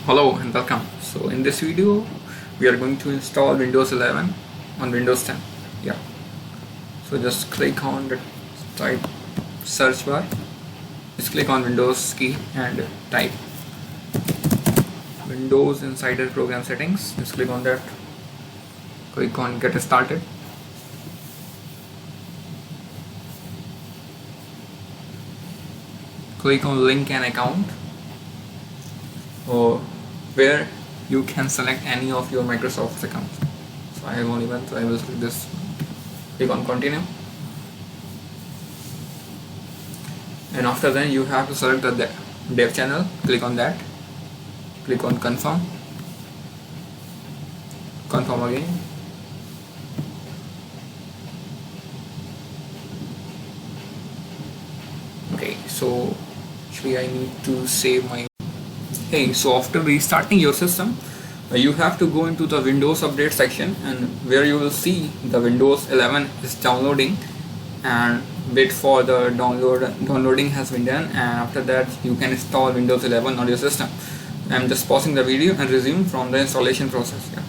Hello and welcome. So in this video we are going to install Windows 11 on Windows 10. Yeah. So just click on the type search bar. Just click on Windows key and type Windows Insider Program Settings. Just click on that. Click on Get Started. Click on Link an account, or where you can select any of your Microsoft accounts. So I have only one, so I will select this. Click on Continue, and after that you have to select the dev channel. Click on that. Click on Confirm. Confirm again. Okay, so actually I need to save my. Hey, so after restarting your system, you have to go into the Windows Update section, and where you will see the Windows 11 is downloading, and wait for the downloading has been done, and after that you can install Windows 11 on your system. I'm just pausing the video and resume from the installation process. Yeah.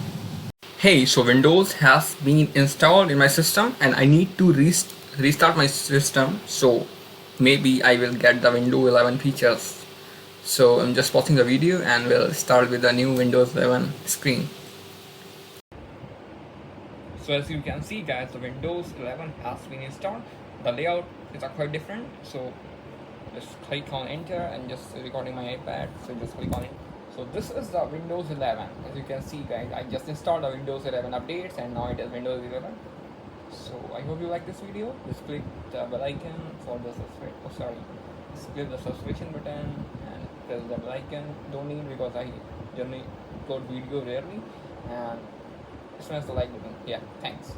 Hey, so Windows has been installed in my system and I need to restart my system, so maybe I will get the Windows 11 features. So I'm just pausing the video and we'll start with the new Windows 11 screen. So as you can see guys, the Windows 11 has been installed. The layout is quite different, so just click on enter and just recording my iPad, so just click on it. So this is the Windows 11. As you can see guys, I just installed the Windows 11 updates and now it is Windows 11. So I hope you like this video. Just click the bell icon for the just click the subscription button and press the bell icon. Don't need, because I generally upload video rarely, and smash the like button. Yeah, thanks.